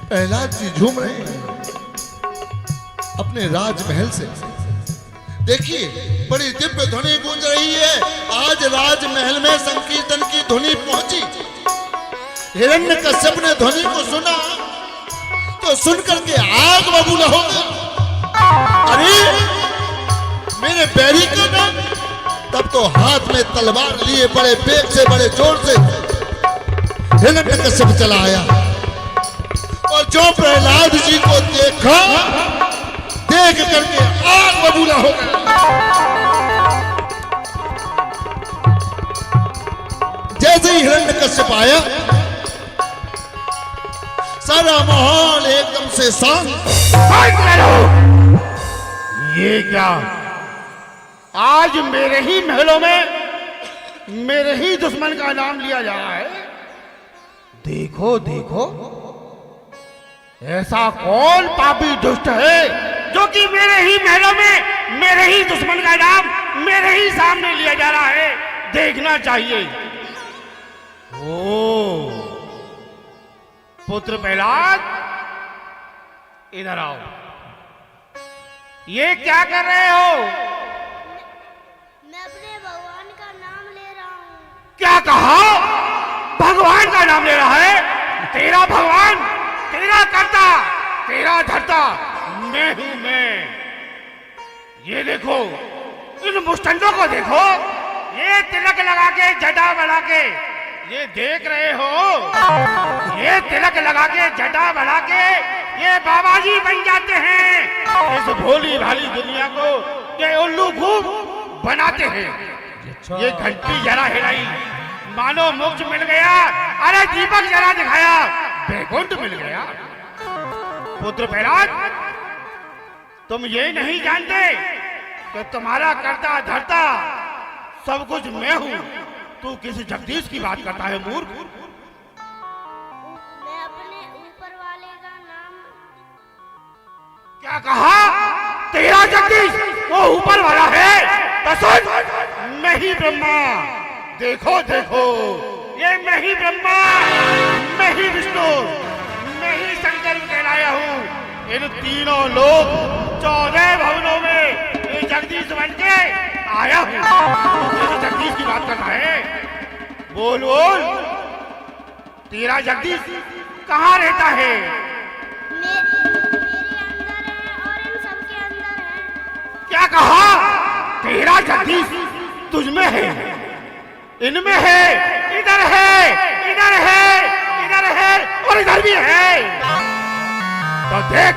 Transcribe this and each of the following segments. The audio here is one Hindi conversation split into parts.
प्रहलाद जी झूम रहे हैं अपने राजमहल से। देखिए बड़ी दिव्य ध्वनि गूंज रही है। आज राजमहल में संकीर्तन की ध्वनि पहुंची। हिरण्यकश्यप ने ध्वनि को सुना तो सुनकर के आग बबूला हो गया। अरे मेरे बैरी का नाम। तब तो हाथ में तलवार लिए बड़े वेग से बड़े जोर से हिरण्यकश्यप चला आया और जो प्रहलाद जी को देखा, देख करके आग बबूला हो गया। जैसे ही हिरण्यकश्यप आया सारा माहौल एकदम से शांत। ये क्या, आज मेरे ही महलों में मेरे ही दुश्मन का नाम लिया जा रहा है। देखो देखो, ऐसा कौन पापी दुष्ट है जो कि मेरे ही महलों में मेरे ही दुश्मन का नाम मेरे ही सामने लिया जा रहा है। देखना चाहिए। ओ पुत्र प्रहलाद, इधर आओ। ये क्या कर रहे हो? मैं अपने भगवान का नाम ले रहा हूँ। क्या कहा? भगवान का नाम ले रहा है? तेरा भगवान, तेरा कर्ता, तेरा धर्ता मैं हूं मैं। ये देखो, इन मुष्टंडों को देखो, ये तिलक लगा के जटा बढ़ा के, ये देख रहे हो, ये तिलक लगा के जटा बढ़ा के ये बाबा जी बन जाते हैं। इस भोली भाली दुनिया को ये उल्लू खूब बनाते हैं। ये घंटी जरा हिलाई, मानो मोक्ष मिल गया। अरे दीपक जरा दिखाया, बैकुंठ मिल गया। पुत्र प्रहलाद, तुम ये नहीं जानते कि तुम्हारा कर्ता धर्ता सब कुछ मैं हूं। तू किस जगदीश की बात करता है मूर्ख? मैं अपने ऊपर वाले का नाम। क्या कहा? तेरा जगदीश वो ऊपर वाला है? तो सुन, मैं ही ब्रह्मा। देखो देखो, ये मैं ही ब्रह्मा, मैं ही विष्णु, मैं ही शंकर कहलाया हूँ। इन तीनों लोग 14 भवनों में ये जगदीश बन के आया हूँ। तो जगदीश की बात करना है? बोल बोल, तेरा जगदीश कहाँ रहता है? मेरे अंदर है और इन सबके अंदर है। क्या कहा? तेरा जगदीश तुझमें है, इनमें है, इधर है, इधर है, इधर है और इधर भी है। तो देख,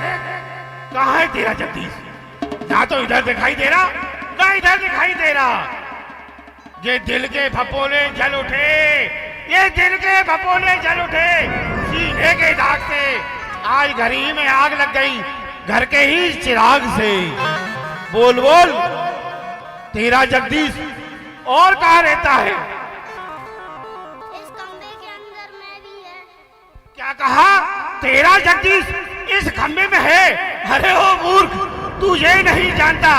कहाँ है तेरा जगदीश? ना तो इधर दिखाई दे रहा, ना इधर दिखाई दे रहा। ये दिल के भपोले जल उठे, ये दिल के भपोले जल उठे। सीने के दाग से आज घर ही में आग लग गई, घर के ही चिराग से। बोल बोल, तेरा जगदीश और कहाँ रहता है? इस कमरे के अंदर मैं भी है। क्या कहा? तेरा जगदीश इस खंबे में है? अरे ओ मूर्ख, तू ये नहीं जानता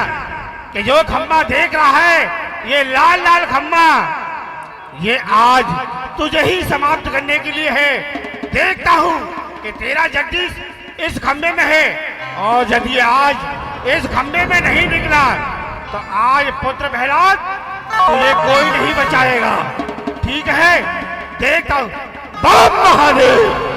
कि जो खंबा देख रहा है, ये लाल लाल खंबा, ये आज तुझे ही समाप्त करने के लिए है। देखता हूँ कि तेरा जगदीश इस खंबे में है, और यदि आज इस खंबे में नहीं निकला तो आज पुत्र प्रहलाद तुझे कोई नहीं बचाएगा। ठीक है, देखता हूँ। बम महादेव।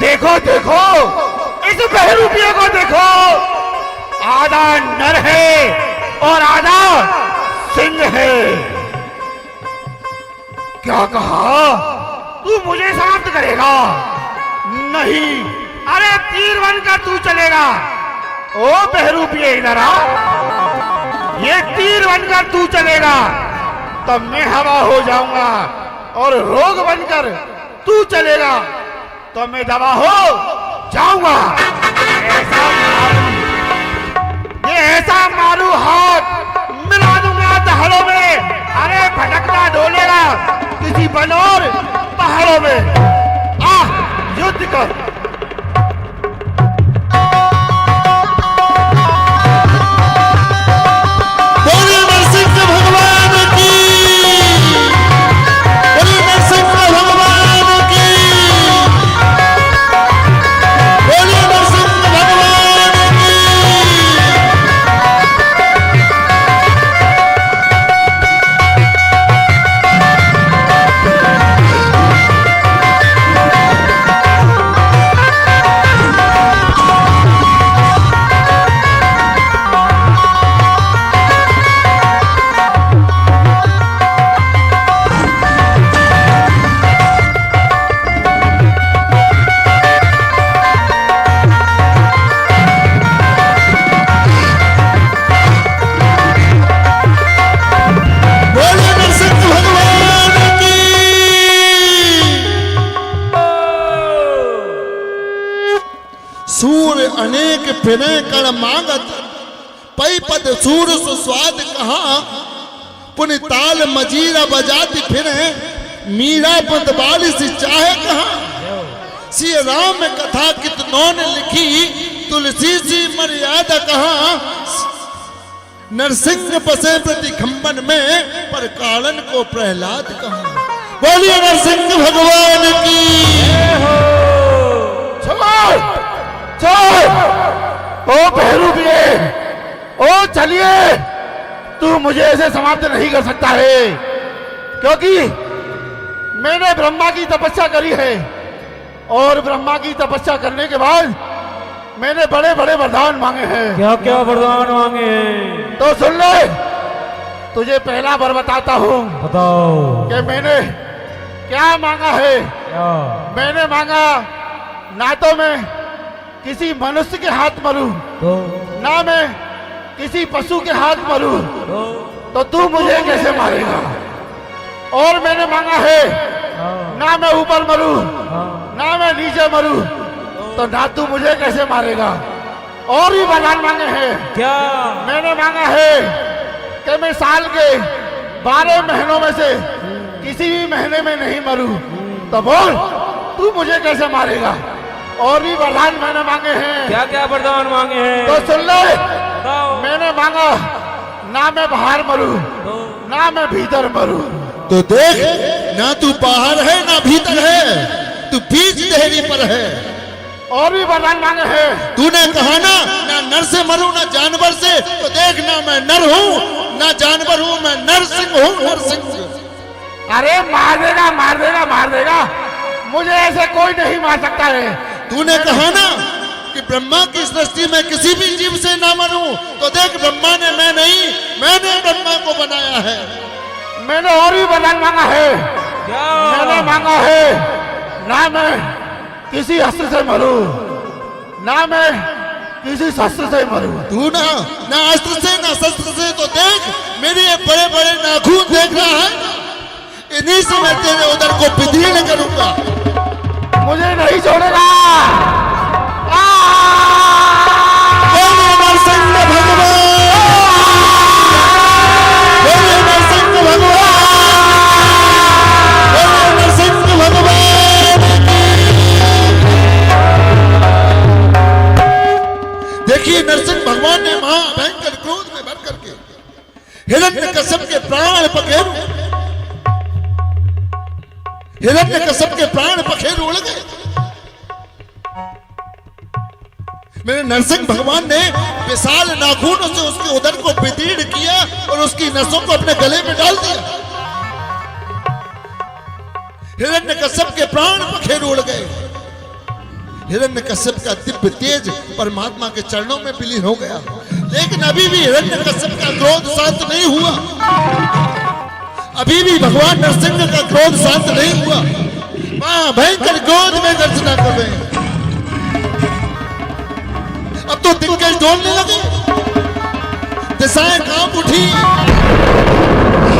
देखो देखो, इस बहरूपिया को देखो, आधा नर है और आधा सिंह है। क्या कहा? तू मुझे समाप्त करेगा? नहीं, अरे तीर बनकर तू चलेगा। ओ बहरूपिया, इधर आ। ये तीर बनकर तू चलेगा तब मैं हवा हो जाऊंगा, और रोग बनकर तू चलेगा तो मैं दवा हो जाऊंगा। ऐसा मारू, ये ऐसा मारू हाथ मिला दूंगा दहाड़ों में। अरे भटकता डोलेगा किसी बनौर पहाड़ों में। भयंकर। बोलिए नरसिंह भगवान की, बोलिए नरसिंह भगवान की, बोलिए नरसिंह भगवान की। बोलिए नरसिंह भगवान की। सूर अनेक फिरे कण मांगत, पै पद सूर सुस्वाद कहा, पुनि ताल मजीरा बजाती फिरे, मीरा पद बाली सी चाहे कहा। श्री राम कथा कितनों ने लिखी, तुलसी सी मर्यादा कहा। नरसिंह बसे प्रति खंबन में, पर कालन को प्रहलाद कहा। बोलिए नरसिंह भगवान की। छोड़ छोड़, ओ भैरू पिए, ओ चलिए, तू मुझे ऐसे समाप्त नहीं कर सकता है, क्योंकि मैंने ब्रह्मा की तपस्या करी है, और ब्रह्मा की तपस्या करने के बाद मैंने बड़े बड़े वरदान मांगे हैं। क्या क्या वरदान मांगे हैं? तो सुन ले, तुझे पहला वर बताता हूँ बताओ। कि मैंने क्या मांगा है। क्या? मैंने मांगा, ना तो मैं किसी मनुष्य के हाथ मरूं, तो ना मैं किसी पशु के हाथ मरूं, तो तू मुझे कैसे मारेगा। और मैंने मांगा है, ना मैं ऊपर मरूं, ना मैं नीचे मरूं, तो ना तू मुझे कैसे मारेगा। और भी वरदान मांगे हैं। क्या? मैंने मांगा है कि मैं साल के 12 महीनों में से किसी भी महीने में नहीं मरूं, तो बोल तू मुझे कैसे मारेगा। और भी वरदान मैंने मांगे हैं। क्या क्या वरदान मांगे हैं? तो सुन ले, बताओ। मैंने मांगा, ना मैं बाहर मरूं, ना मैं भीतर मरूं। तो देख, ना तू बाहर है ना भीतर है, तू बीच देहरी पर है। और भी वरदान मांगे हैं। तूने कहा ना नर से मरूं ना जानवर से, तो देख ना मैं नर हूं ना जानवर हूं, मैं नरसिंह हूं, नरसिंह। अरे मार देगा, मार देगा, मार देगा, मुझे ऐसे कोई नहीं मार सकता है। तूने कहा ना कि ब्रह्मा की सृष्टि में किसी भी जीव से ना मरूं, तो देख ब्रह्मा ने मैं नहीं, मैंने ब्रह्मा को बनाया है। मैंने और भी वरदान मांगा है। क्या? मैंने मांगा है, ना मैं किसी अस्त्र से मरूं, ना मैं किसी शस्त्र से मरूं। तू ना अस्त्र से ना शस्त्र से, तो देख मेरे ये बड़े बड़े नाखून देख रहा है, इन्हीं से मैं तेरे उदर को विदीर्ण करूंगा। मुझे नहीं छोड़ेगा। बोलिए नरसिंह भगवान, बोलिए नरसिंह भगवान, बोलिए नरसिंह भगवान। देखिए नरसिंह भगवान ने महाभयंकर क्रोध में भर करके हिरण्यकश्यप के प्राण पखेरु, हिरण्यकश्यप के प्राण पखेरु उड़ गए। मेरे नरसिंह भगवान ने विशाल नाखूनों से उसके उदर को विदीर्ण किया और उसकी नसों को अपने गले में डाल दिया। हिरण्यकश्यप के प्राण पखेरु उड़ गए। हिरण्यकश्यप का दिव्य तेज परमात्मा के चरणों में विलीन हो गया, लेकिन अभी भी हिरण्यकश्यप का क्रोध शांत नहीं हुआ। अभी भी भगवान नरसिंह का क्रोध शांत नहीं हुआ। भयंकर क्रोध में गर्जना कर रहे हैं। अब तो दिग्गज डोलने लगे, दिशाएं कांप उठी,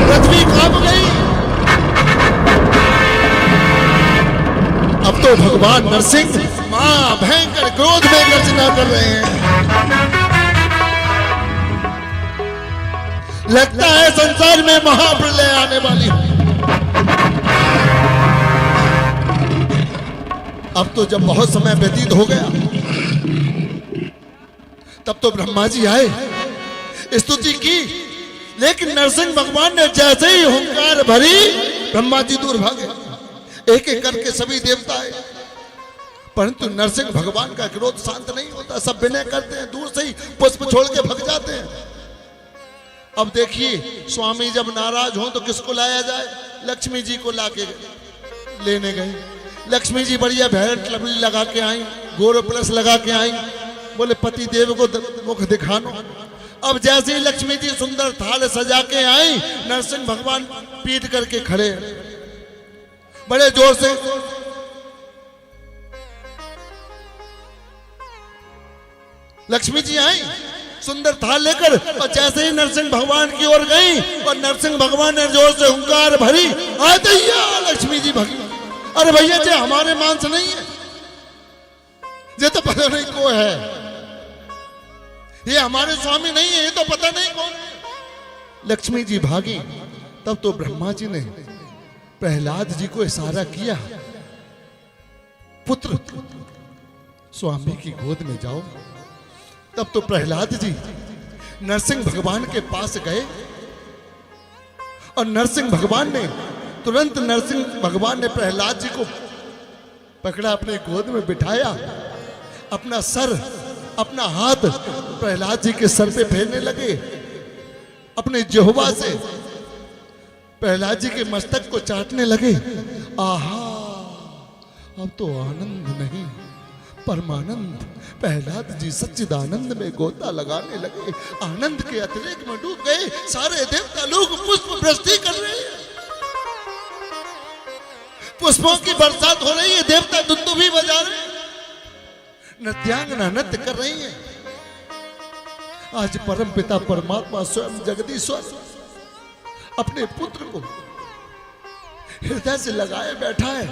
पृथ्वी कांप गई। अब तो भगवान नरसिंह भयंकर क्रोध में गर्जना कर रहे हैं। लगता है संसार में महाप्रलय आने वाली है। अब तो जब बहुत समय व्यतीत हो गया, तब तो ब्रह्मा जी आए, स्तुति की, लेकिन नरसिंह भगवान ने जैसे ही हुंकार भरी, ब्रह्मा जी दूर भागे। एक एक करके सभी देवता आए, परंतु नरसिंह भगवान का क्रोध शांत नहीं होता। सब विनय करते हैं, दूर से ही पुष्प छोड़ के भग जाते हैं। अब देखिए, स्वामी जब नाराज हो तो किसको लाया जाए? लक्ष्मी जी को लाके लेने गए। लक्ष्मी जी बढ़िया भेंट लवली लगा के आई, गोरो प्लस लगा के आई, बोले पति देव को मुख दिखानो। अब जैसे ही लक्ष्मी जी सुंदर थाल सजा के आई, नरसिंह भगवान पीट करके खड़े, बड़े जोर से लक्ष्मी जी आई सुंदर थाल लेकर, और जैसे ही नरसिंह भगवान की ओर गई और नरसिंह भगवान ने जोर से हुंकार भरी, आ दैया लक्ष्मी जी भगी। अरे भैया जी हमारे मांस नहीं है, ये तो पता नहीं कौन है, ये हमारे स्वामी नहीं है, ये तो पता नहीं कौन है। लक्ष्मी जी भागी। तब तो ब्रह्मा जी ने प्रहलाद जी को इशारा किया, पुत्र स्वामी की गोद में जाओ। तब तो प्रहलाद जी नरसिंह भगवान के पास गए, और नरसिंह भगवान ने तुरंत नरसिंह भगवान ने प्रहलाद जी को पकड़ा, अपने गोद में बिठाया, अपना सर अपना हाथ प्रहलाद जी के सर पे फेरने लगे, अपने जिह्वा से प्रहलाद जी के मस्तक को चाटने लगे। आहा, अब तो आनंद नहीं परमानंद। प्रहलाद जी सच्चिदानंद में गोता लगाने लगे, आनंद के अतिरेक में डूब गए। सारे देवता लोग पुष्प वृष्टि कर रहे हैं, पुष्पों की बरसात हो रही है, देवता दुंदुभी बजा रहे हैं, नृत्यांगना नृत्य कर रही है। आज परम पिता परमात्मा स्वयं जगदीश्वर अपने पुत्र को हृदय से लगाए बैठा है।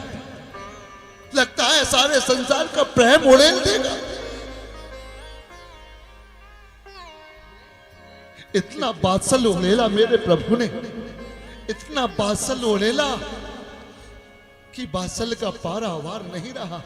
लगता है सारे संसार का प्रेम उड़ेल देगा। इतना बात्सल्य उड़ेला मेरे प्रभु ने, इतना बात्सल्य उड़ेला कि बात्सल्य का पारावार नहीं रहा।